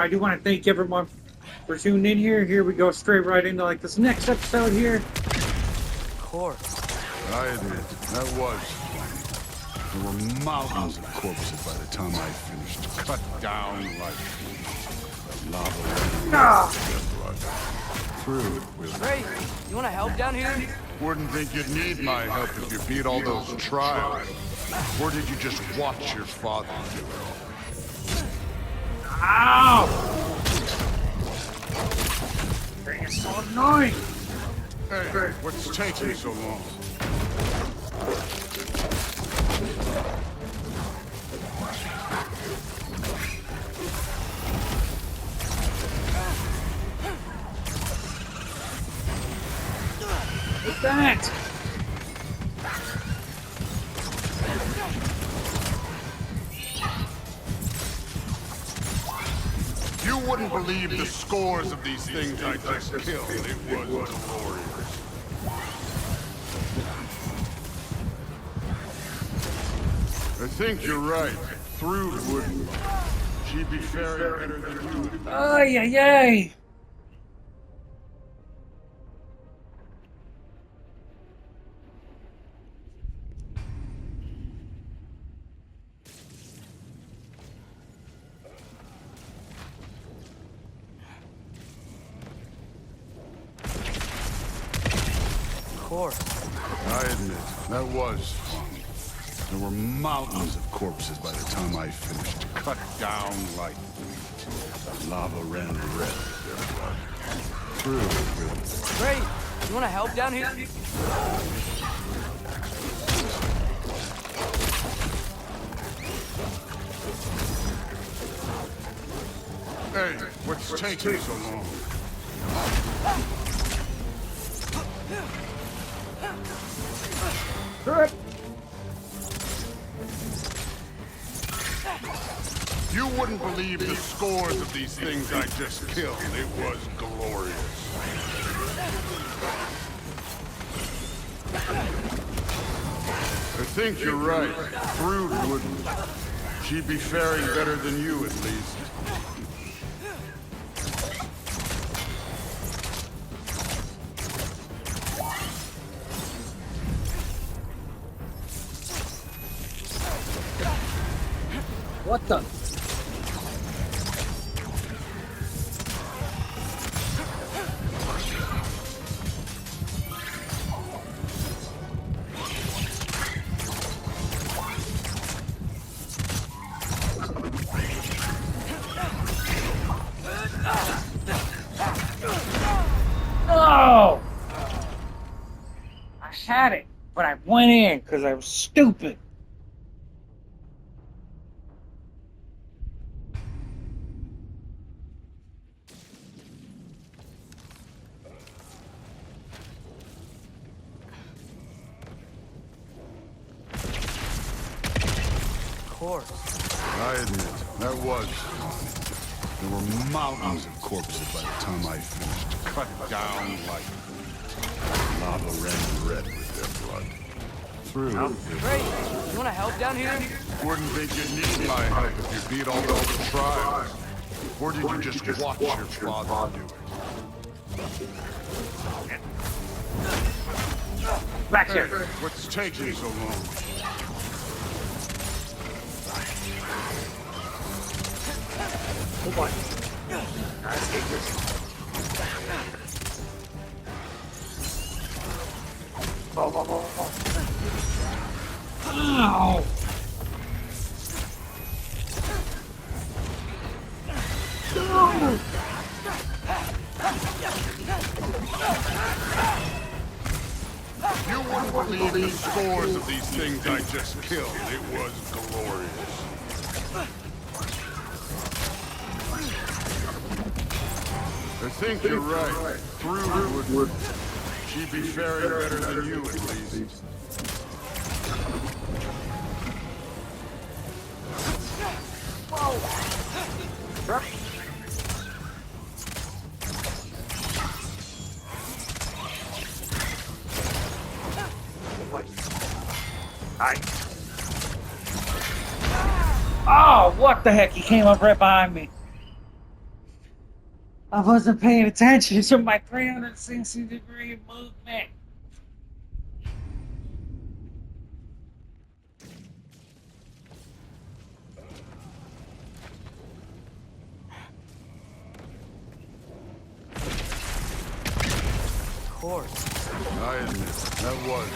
I do want to thank everyone for tuning in here. Here we go straight right into like this next episode here. Of course. I admit, that was fun. There were mountains of corpses by the time I finished. Cut down like lava blood. Through it with... Ray, you want to help down here? Wouldn't think you'd need my help if you beat all those trials. Or did you just watch your father do it all? Ow! Thing is so annoying. Hey, what's taking so long? What's that? You wouldn't believe the scores of these things I just killed. It was glorious. I think you're right. Through wouldn't. She'd be faring better than you. Ay, ay, ay. Of course. I admit, that was fun. There were mountains of corpses by the time I finished. Cut down like lava ran red with their blood. Through with... Ray, you want to help down here? Hey, what's taking so long? Good. You wouldn't believe the scores of these things I just killed. It was glorious. I think you're right. Brood wouldn't. She'd be faring better than you, at least. What the? No! I had it, but I went in because I was stupid. Of course. I admit, that was fun. There were mountains of corpses by the time I finished. Cut down like lava ran red with their blood. Through with... Ray, you want to help down here? Wouldn't think you'd need my help if you beat all those trials. Or did you just watch your father do it? Back here. What's taking so long? Oh boy. Let's get this. Oh, oh, oh, oh. Ow! No! You wouldn't believe the scores of these things I just killed. It was glorious. I think you're right. Through would... She'd be faring better than you, at least. Right. Oh, what the heck? He came up right behind me. I wasn't paying attention to my 360-degree movement. Of course. I admit, that was.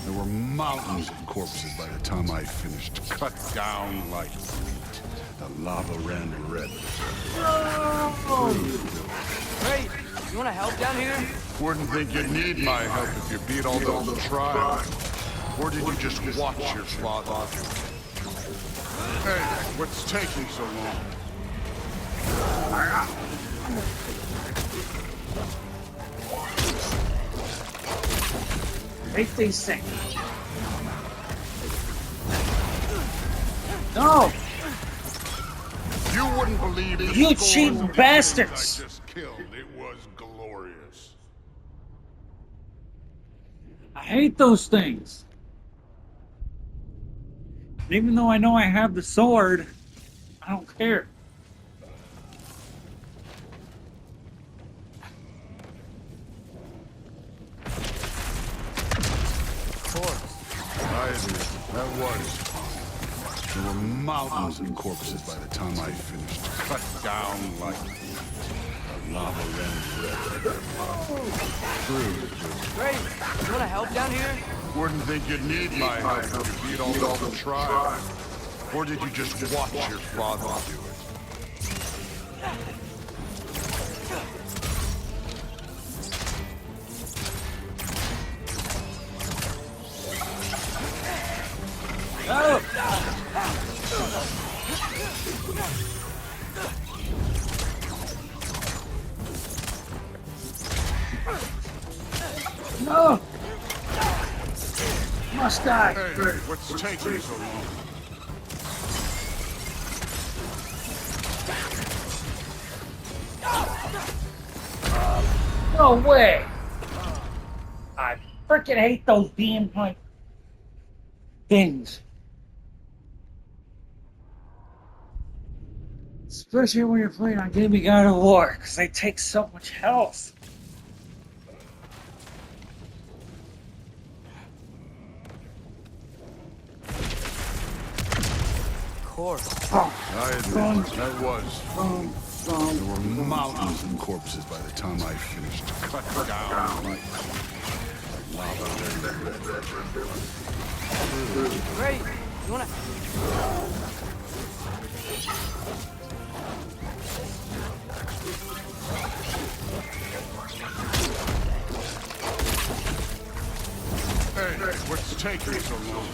There were mountains of corpses by the time I finished. Cut down like wheat. The lava ran red. Hey, you wanna help down here? Wouldn't think you'd need my help if you beat all those trials. Or did you just watch your father? Hey, what's taking so long? Make these things. No! You wouldn't believe the You scores cheating of bastards! I just killed. It was glorious. I hate those things. And even though I know I have the sword, I don't care. Of course. I admit, that was. There were mountains of corpses by the time I finished. Cut down like the lava ran red. True. Great. You wanna help down here? Wouldn't think you'd need my help if you beat all the trials. Or did you just watch your father do it? No! Must die. Hey, what's taking so long? No way! I freaking hate those beam like things. Especially when you're playing on Game of God of War, because they take so much health. Of course. Oh, I admit, that was. There were mountains of corpses by the time I finished. Cut down like lava ran red. Great. You wanna... Hey, what's taking so long?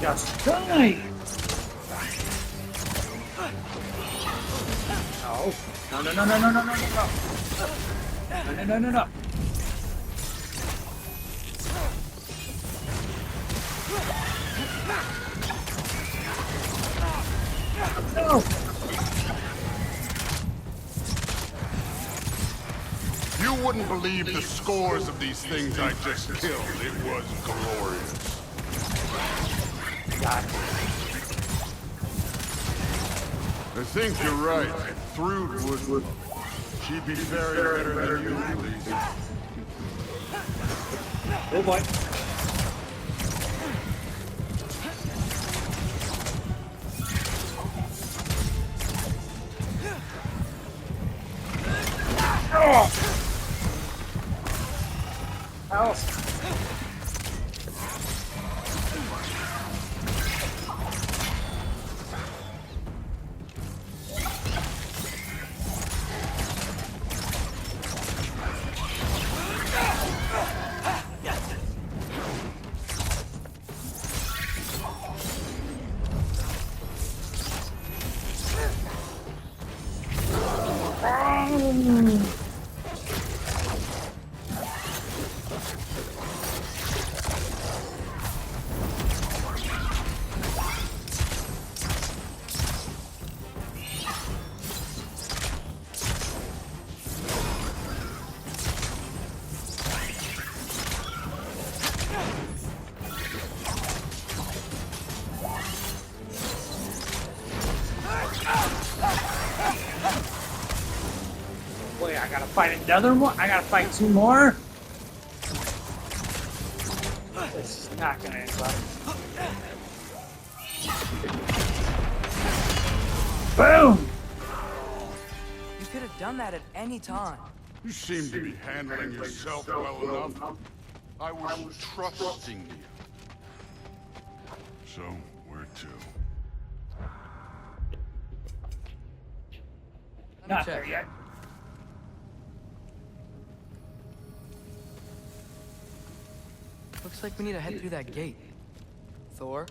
just die! No, no, no, no, no, no, no, no, no, no, no, no, no. No! You wouldn't believe the scores of these things I just killed. It was glorious. God. I think you're right. Thrud would... She'd be very better than you, please. Oh boy. Oh! Ow. fight another one. I gotta fight 2 more. This is not gonna end well. Boom! You could have done that at any time. You seem to be handling yourself well enough. I was trusting you. So, where to? Let me Not check. there yet. Looks like we need to head through that gate. Thor?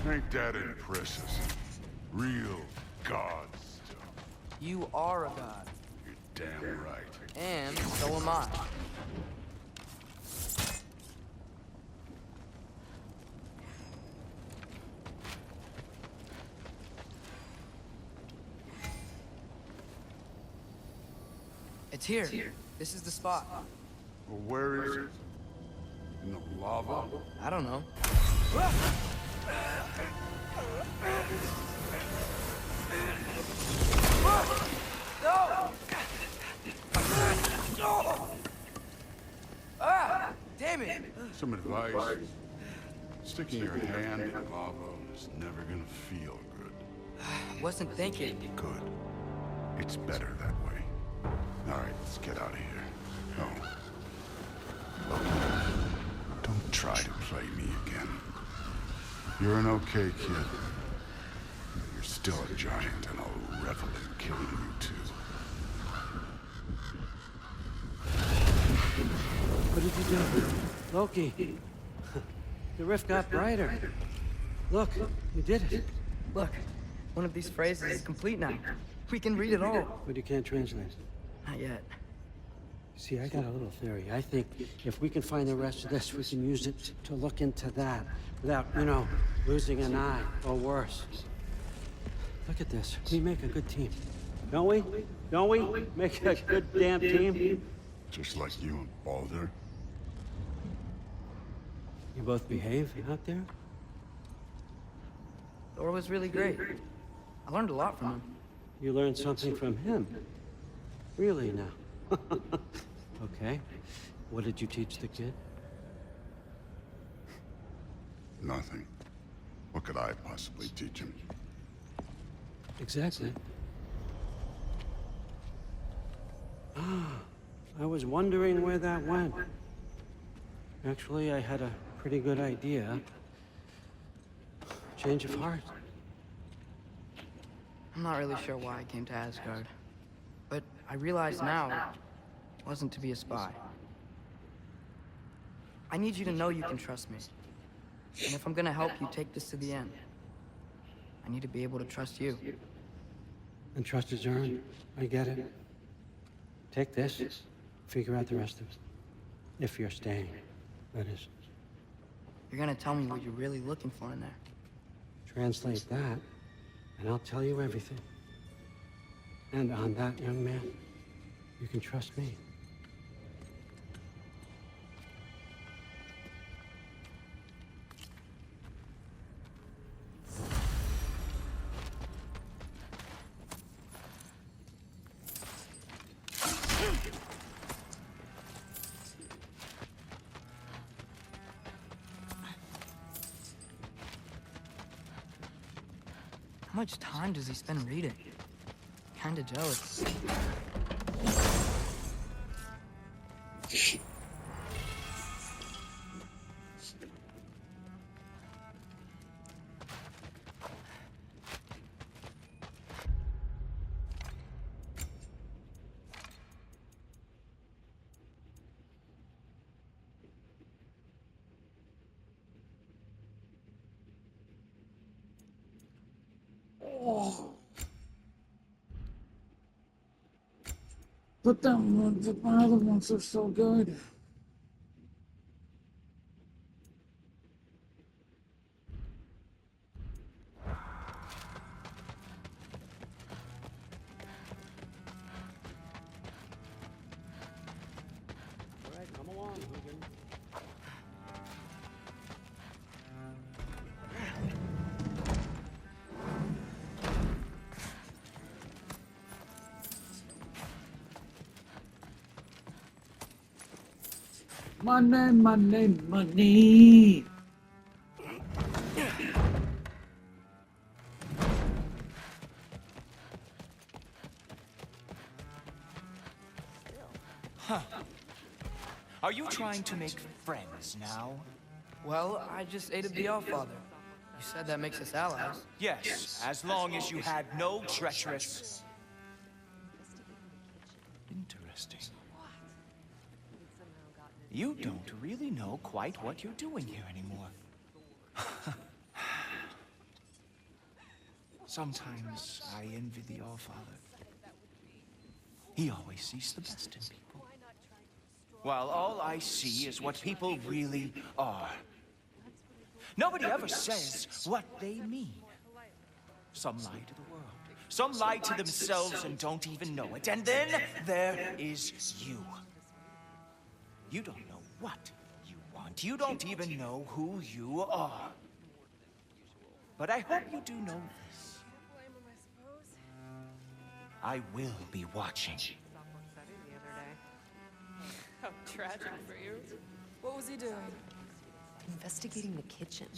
Ain't that impressive? Real god stuff. You are a god. You're damn right. And so am I. It's here. This is the spot. Well, where is it? In the lava? I don't know. Ah! Damn it! Some advice. Sticking your hand in lava is never gonna feel good. Wasn't thinking. Good. It's better that way. Alright, let's get out of here. No. Don't try to play me again. You're an okay kid. You're still a giant, and I'll revel in killing you too. What did you do? Loki. The rift got brighter. Look, you did it. Look, one of these phrases is complete now. We can read it all. But you can't translate. Not yet. See, I got a little theory. I think if we can find the rest of this, we can use it to look into that without, losing an eye or worse. Look at this. We make a good team. Don't we? Don't we? Make a good damn team. Just like you and Baldur. You both behave out there? Thor was really great. I learned a lot from him. You learned something from him. Really now? Okay. What did you teach the kid? Nothing. What could I possibly teach him? Exactly. I was wondering where that went. Actually, I had a pretty good idea. Change of heart. I'm not really sure why I came to Asgard. But I realize now it wasn't to be a spy. I need you to know you can trust me. And if I'm gonna help you take this to the end, I need to be able to trust you. And trust is earned. I get it. Take this. Figure out the rest of it. If you're staying, that is. You're gonna tell me what you're really looking for in there. Translate that, and I'll tell you everything. And on that, young man, you can trust me. How much time does he spend reading? Kinda jealous. But the other ones are so good. All right, come along, Hogan. Money, money, money. Are you trying to make friends now? Well, I just aided the Allfather. You said that makes us allies. Yes, as long as you had no treacherous... Interesting. You don't really know quite what you're doing here anymore. Sometimes I envy the Allfather. He always sees the best in people. While all I see is what people really are. Nobody ever says what they mean. Some lie to the world. Some lie to themselves and don't even know it. And then there is you. You don't know what you want. You don't even know who you are. But I hope you do know this. I will be watching. How tragic for you. What was he doing? Investigating the kitchen.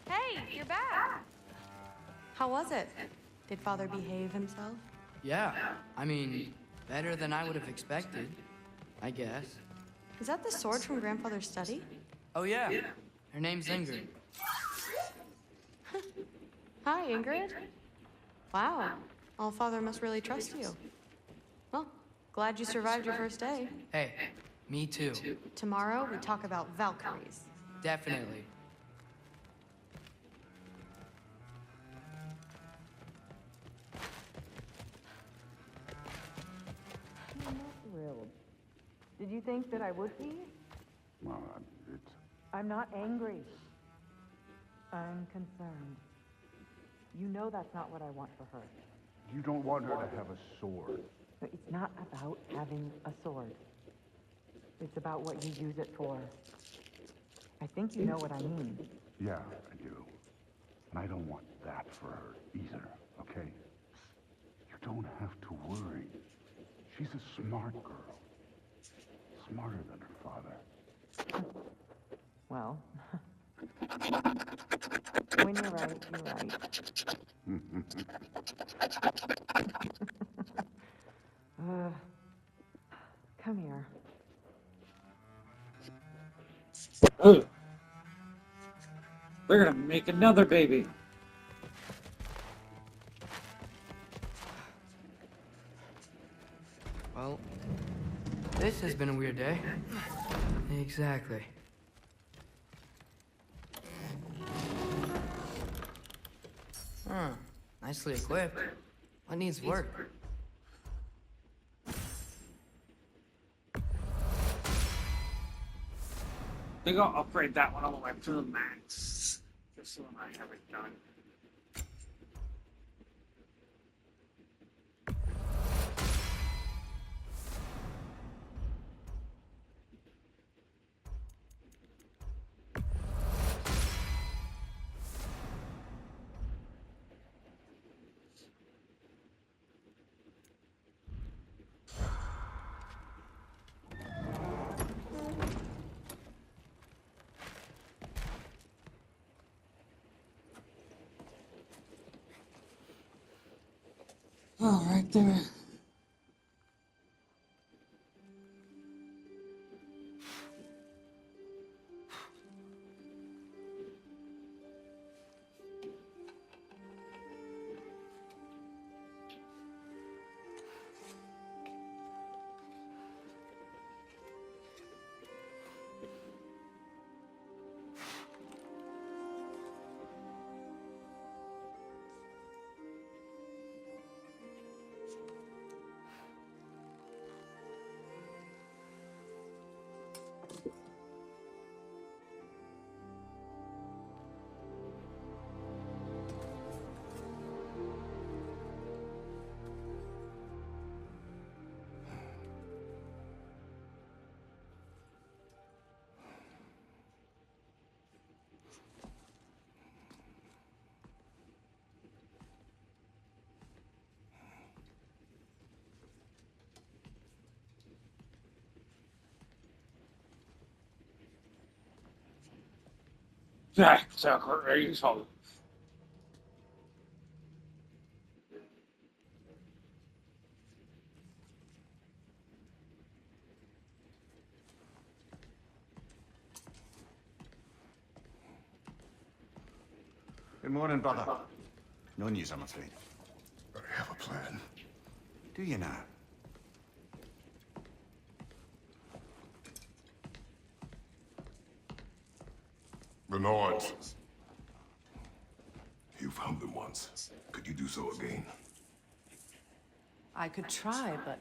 Hey, you're back! How was it? Did Father behave himself? Yeah, I mean, better than I would have expected, I guess. Is that the sword from Grandfather's study? Oh yeah, her name's Ingrid. Hi, Ingrid. Wow, Allfather must really trust you. Well, glad you survived your first day. Hey, me too. Tomorrow, we talk about Valkyries. Definitely. I'm not thrilled. Did you think that I would be? Well, it's... I'm not angry. I'm concerned. You know that's not what I want for her. You don't want her to have a sword. But it's not about having a sword. It's about what you use it for. I think you know what I mean. Yeah, I do. And I don't want that for her either, okay? You don't have to worry. She's a smart girl. Smarter than her father. Well, when you're right, you're right. Come here. Ugh. They're gonna make another baby. Well, this has been a weird day. Exactly. Huh. Nicely equipped. What needs work? They go upgrade that one all the way up to the max. Just so I have it done. Oh, right there. That's a crazy. Good morning, brother. No news, I'm afraid. I have a plan. Do you now? The Nords. You found them once. Could you do so again? I could try, but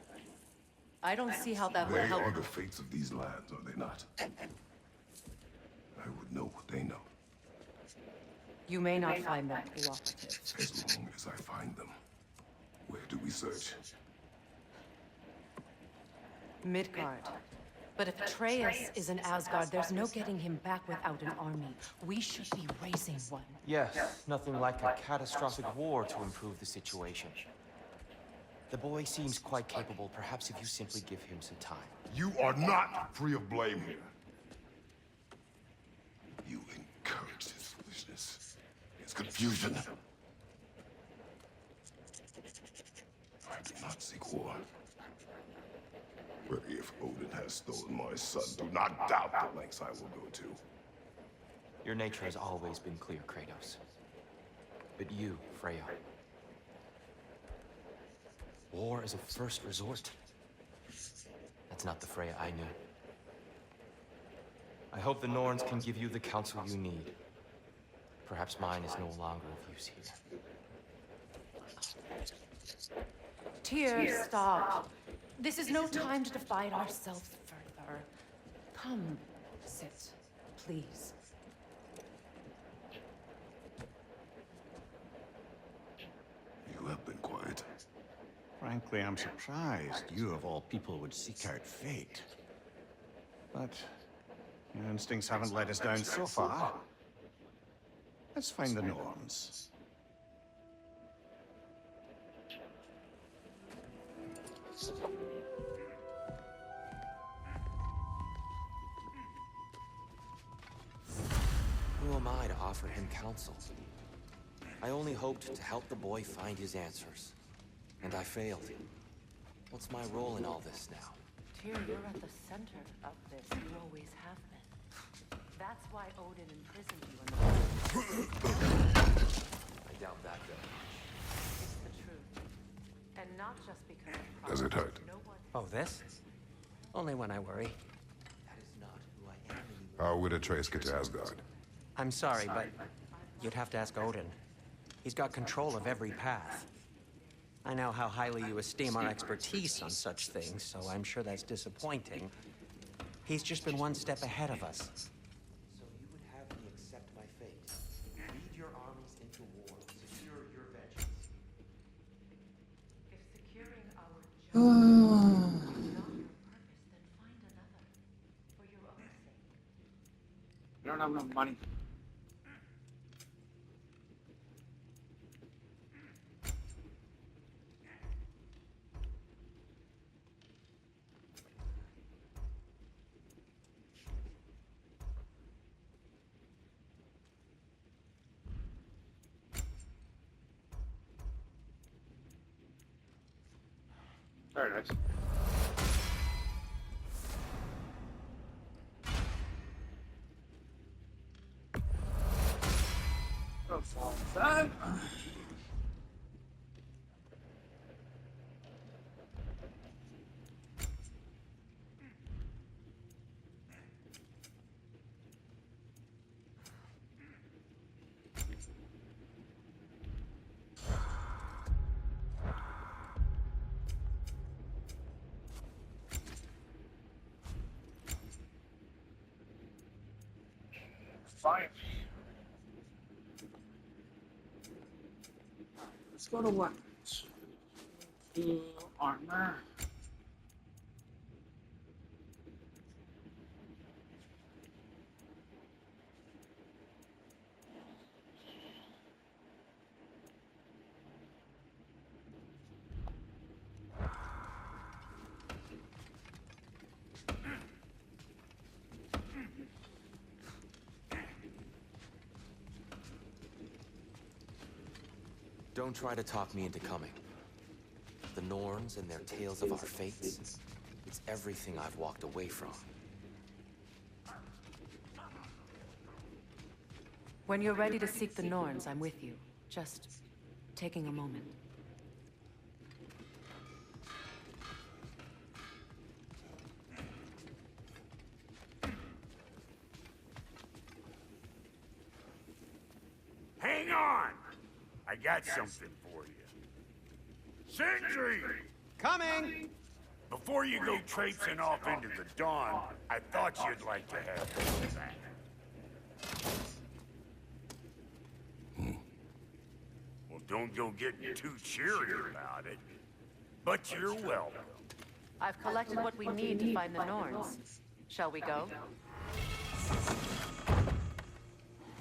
I don't see how that would They help. are the fates of these lands, are they not? I would know what they know, You may not find them cooperative. as long as I find them. Where do we search? Midgard. But if Atreus is in Asgard, there's no getting him back without an army. We should be raising one. Yes, nothing like a catastrophic war to improve the situation. The boy seems quite capable. Perhaps if you simply give him some time. You are not free of blame here. You encouraged his foolishness, his confusion. I do not seek war. But if Odin has stolen my son, do not doubt the lengths I will go to. Your nature has always been clear, Kratos. But you, Freya. War is a first resort. That's not the Freya I knew. I hope the Norns can give you the counsel you need. Perhaps mine is no longer of use here. Tyr, stop. This is no time to divide ourselves further. Come, sit, please. You have been quiet. Frankly, I'm surprised you, of all people, would seek out fate. But your instincts haven't let us down so far. Let's find the Norns. Who am I to offer him counsel? I only hoped to help the boy find his answers. And I failed. What's my role in all this now? Tyr, you're at the center of this. You always have been. That's why Odin imprisoned you in the I doubt that, though. It's the truth. And not just because of Does it hurt? no one Oh, this? Only when I worry. That is not who I am anymore. How would Atreus get to Asgard? I'm sorry, but you'd have to ask Odin. He's got control of every path. I know how highly you esteem our expertise on such things, so I'm sure that's disappointing. He's just been one step ahead of us. So you would have me accept my fate. Lead your armies into war. Secure your vengeance. If securing our job is not your purpose, then find another. For your own sake. I don't have enough money. Very nice. Go solve that. Fine. Let's go to weapons. To armor. Don't try to talk me into coming. The Norns and their tales of our fates, it's everything I've walked away from. When you're ready to seek the Norns, I'm with you. Just taking a moment. Hang on! I got something for you. Sentry! Coming! Before you go traipsing off into the dawn, I thought you'd like to have this back. Well, don't go getting too cheery about it. But you're welcome. I've collected what we need to find the Norns. Shall we go?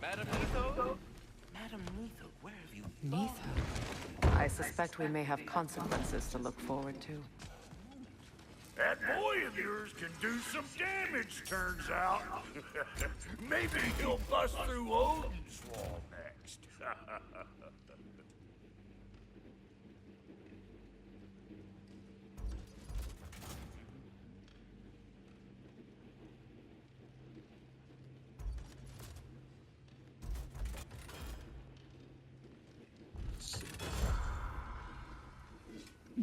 Madam Neitho? Madam Neitho, where have you gone? Neither. I suspect we may have consequences to look forward to. That boy of yours can do some damage, turns out. Maybe he'll bust through Odin's wall next.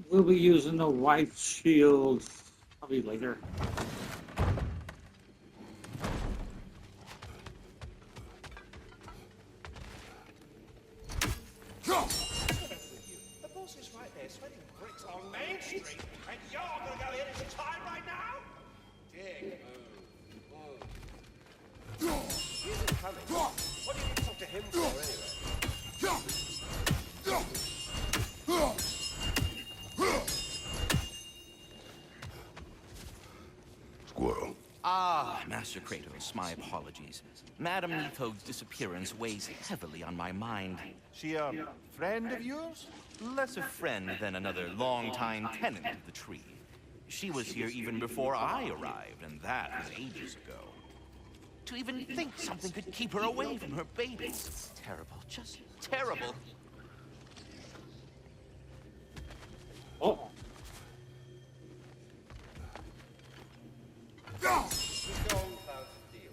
We'll be using the white shield probably later. The boss is right there, sweating bricks on Main Street, and you're gonna go hit his time right now? Dick. He isn't coming. What do you need to talk to him for, anyway? Squirrel. Ah, Master Kratos, my apologies. Madam Neitho's disappearance weighs heavily on my mind. She a friend of yours? Less a friend than another longtime tenant of the tree. She was here even before I arrived, and that was ages ago. To even think something could keep her away from her babies. Terrible, just terrible. Oh. He's gone without a deal.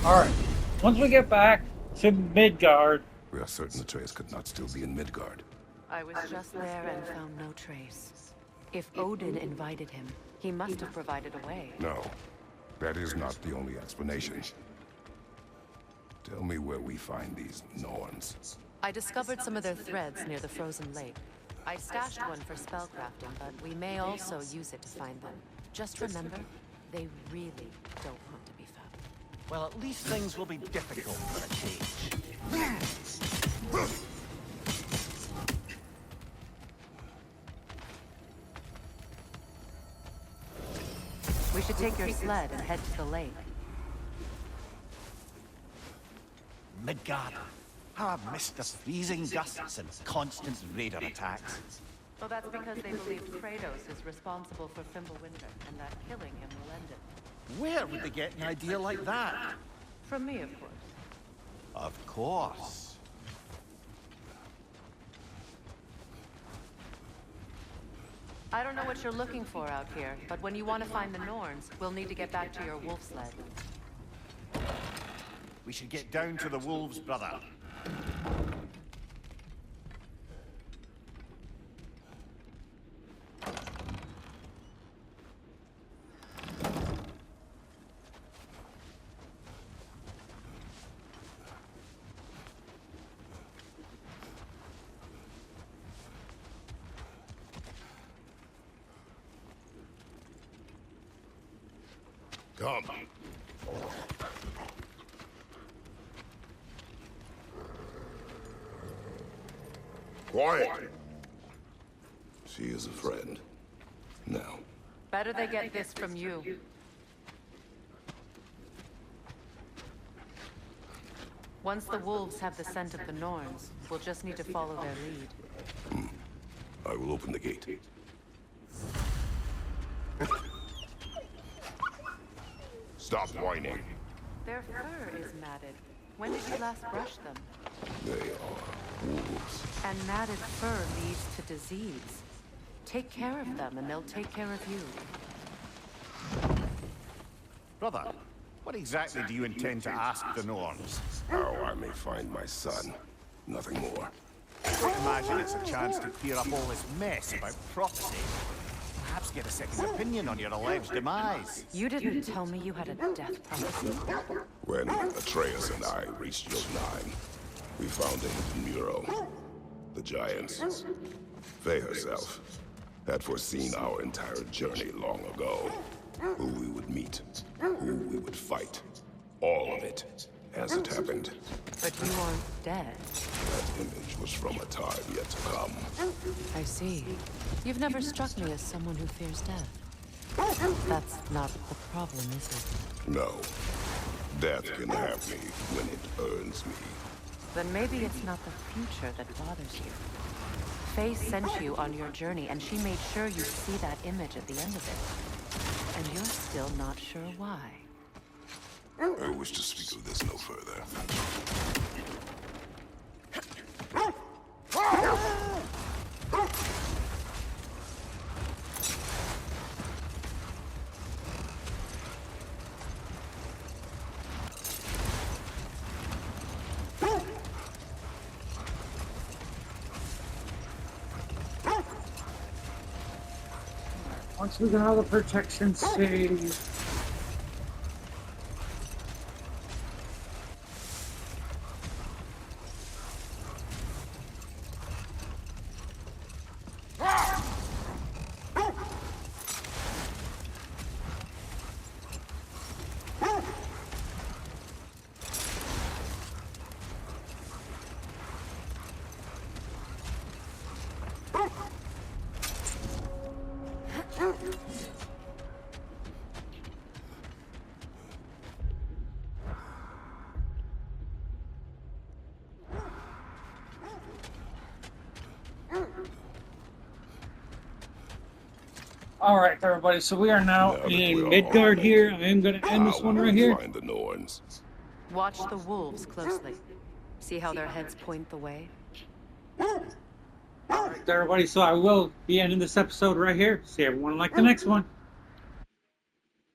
Alright, once we get back to Midgard, We are certain Atreus could not still be in Midgard. I was just there and found no trace. If Odin invited him, he must have provided a way. No, that is not the only explanation. Tell me where we find these Norns. I discovered some of their threads near the frozen lake. I stashed one for spellcrafting, but we may also use it to find them. Just remember, they really don't want to be found. Well, at least things will be difficult for a change. We should take your sled and head to the lake. Midgard. How I've missed the freezing gusts and constant raider attacks. Well, that's because they believed Kratos is responsible for Fimbulwinter, and that killing him will end it. Where would they get an idea like that? From me, of course. Of course. I don't know what you're looking for out here, but when you want to find the Norns, we'll need to get back to your wolf sled. We should get down to the wolves, brother. Come. Quiet. She is a friend. Now, Better they get this from you. Once the wolves have the scent of the Norns, we'll just need to follow their lead. I will open the gate. Stop whining. Their fur is matted. When did you last brush them? They are wolves. And matted fur leads to disease. Take care of them, and they'll take care of you. Brother, what exactly do you intend to ask the Norns? How I may find my son. Nothing more. I imagine it's a chance to clear up all this mess about prophecy. Perhaps get a second opinion on your alleged demise. You didn't tell me you had a death prophecy. When Atreus and I reached Jotunheim, we found a hidden mural. The Giants, Faye herself, had foreseen our entire journey long ago. Who we would meet, who we would fight. All of it, as it happened. But you aren't dead. That image was from a time yet to come. I see. You've never struck me as someone who fears death. That's not the problem, is it? No. Death can have me when it earns me. Then maybe it's not the future that bothers you. Faye sent you on your journey, and she made sure you see that image at the end of it. And you're still not sure why. I wish to speak of this no further. Once we got all the protection saved. Alright, everybody, so we are now in Midgard here. I am going to end this one right here. Find the Norns. Watch the wolves closely. See how their heads point the way? Alright, everybody, so I will be ending this episode right here. See everyone like the next one.